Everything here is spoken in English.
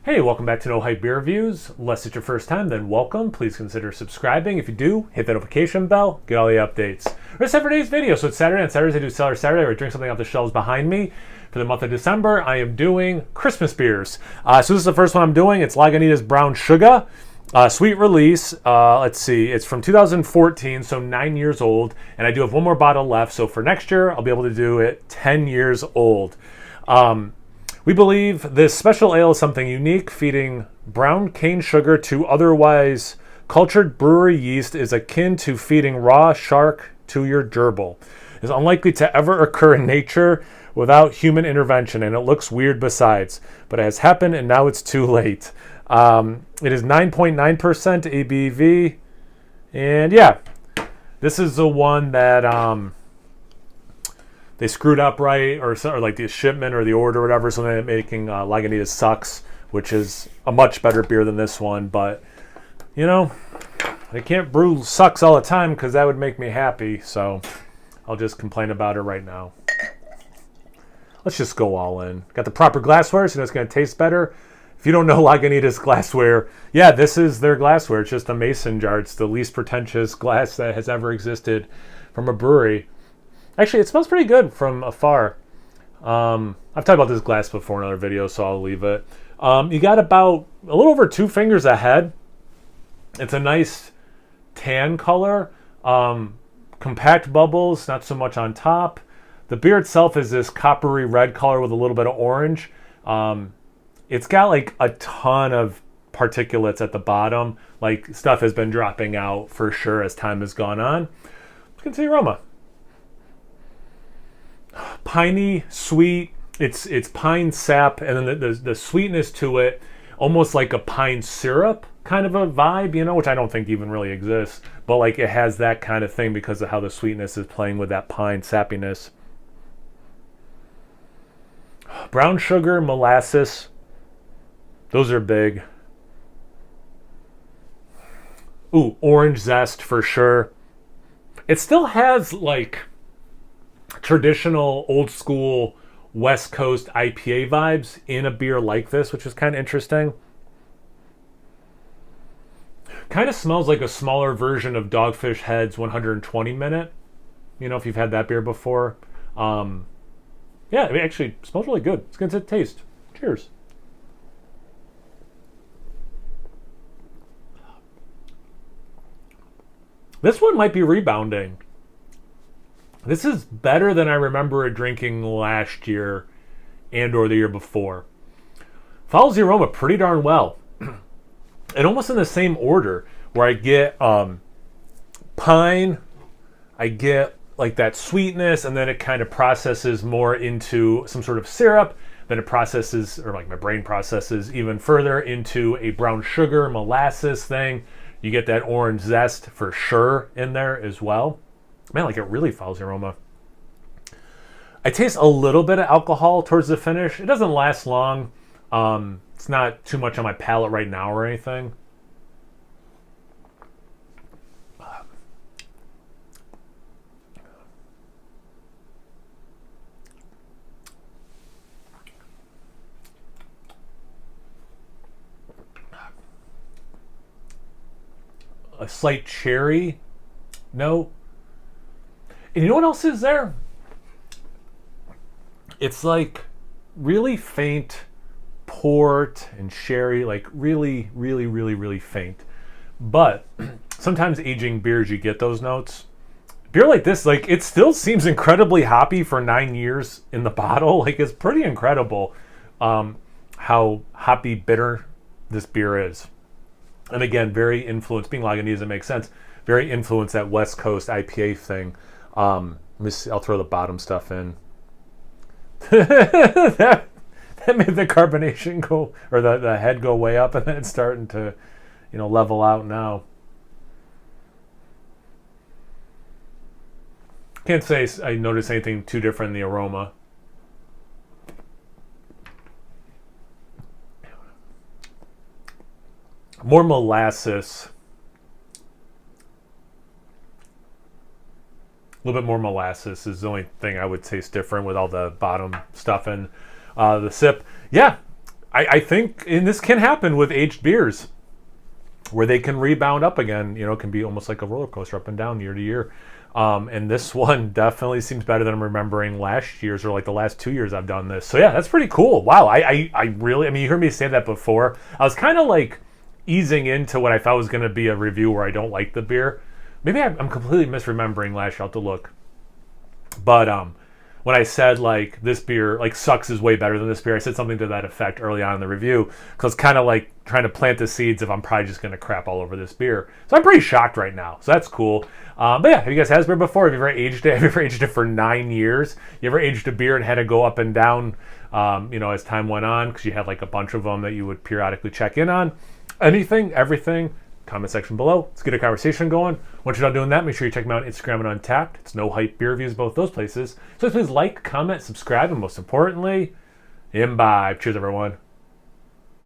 Hey, welcome back to No Hype Beer Reviews. Unless it's your first time, then welcome. Please consider subscribing. If you do, hit that notification bell, get all the updates. We're set for today's video, so it's Saturday. On Saturdays, I do Cellar Saturday, where I drink something off the shelves behind me. For the month of December, I am doing Christmas beers. So this is the first one I'm doing. It's Lagunitas Brown Shugga. Sweet release. Let's see. It's from 2014, so 9 years old. And I do have one more bottle left, so for next year, I'll be able to do it 10 years old. We believe this special ale is something unique, feeding brown cane sugar to otherwise cultured brewery yeast is akin to feeding raw shark to your gerbil. It's unlikely to ever occur in nature without human intervention, and it looks weird besides. But it has happened, and now it's too late. It is 9.9% ABV, and yeah, this is the one that they screwed up, right, or like the shipment or the order or whatever, so they're making Lagunitas Sucks, which is a much better beer than this one. But you know, they can't brew Sucks all the time because that would make me happy, so I'll just complain about it right now. Let's just go all in. Got the proper glassware, so it's going to taste better. If you don't know Lagunitas glassware, yeah, this is their glassware. It's just a mason jar. It's the least pretentious glass that has ever existed from a brewery. Actually, it smells pretty good from afar. I've talked about this glass before in other videos, so I'll leave it. You got about a little over 2 fingers ahead. It's a nice tan color. Compact bubbles, not so much on top. The beer itself is this coppery red color with a little bit of orange. It's got like a ton of particulates at the bottom. Like stuff has been dropping out for sure as time has gone on. Look at the aroma. Piney, sweet. It's pine sap, and then the sweetness to it, almost like a pine syrup kind of a vibe, you know, which I don't think even really exists. But like it has that kind of thing because of how the sweetness is playing with that pine sappiness. Brown sugar, molasses. Those are big. Ooh, orange zest for sure. It still has like traditional old school West Coast IPA vibes in a beer like this, which is kind of interesting. Kind of smells like a smaller version of Dogfish Head's 120 minute. You know, if you've had that beer before. Yeah, it actually smells really good. It's going to taste. Cheers. This one might be rebounding. This is better than I remember it drinking last year and or the year before. Follows the aroma pretty darn well. And almost in the same order, where I get pine, I get like that sweetness, and then it kind of processes more into some sort of syrup. Then it processes, or like my brain processes even further into a brown sugar molasses thing. You get that orange zest for sure in there as well. Man, like it really follows the aroma. I taste a little bit of alcohol towards the finish. It doesn't last long. It's not too much on my palate right now or anything. A slight cherry note. And you know what else is there? It's like really faint port and sherry, like really, really, really, really faint. But sometimes aging beers, you get those notes. Beer like this, like it still seems incredibly hoppy for 9 years in the bottle. Like it's pretty incredible how hoppy bitter this beer is. And again, very influenced, being Lagunitas, it makes sense. Very influenced that West Coast IPA thing. Let me see, I'll throw the bottom stuff in. that made the carbonation go, or the head go way up, and then it's starting to, you know, level out now. Can't say I noticed anything too different in the aroma. More molasses. A little bit more molasses is the only thing I would taste different with all the bottom stuff in the sip. Yeah, I think, and this can happen with aged beers, where they can rebound up again. You know, it can be almost like a roller coaster up and down year to year. And this one definitely seems better than I'm remembering last year's, or like the last 2 years I've done this. So yeah, that's pretty cool. Wow, I really, I mean, you heard me say that before. I was kind of like easing into what I thought was going to be a review where I don't like the beer. Maybe I'm completely misremembering last year. I'll have to look. But when I said like this beer like sucks is way better than this beer, I said something to that effect early on in the review, because kind of like trying to plant the seeds of I'm probably just going to crap all over this beer. So I'm pretty shocked right now. So that's cool. But yeah, have you guys had this beer before? Have you ever aged it? Have you ever aged it for 9 years? You ever aged a beer and had to go up and down, as time went on, because you had like a bunch of them that you would periodically check in on? Anything, everything, comment section below. Let's get a conversation going. Once you're done doing that, make sure you check me out on Instagram and Untapped. It's No Hype Beer Reviews, both those places. So please like, comment, subscribe, and most importantly, imbibe. Cheers, everyone.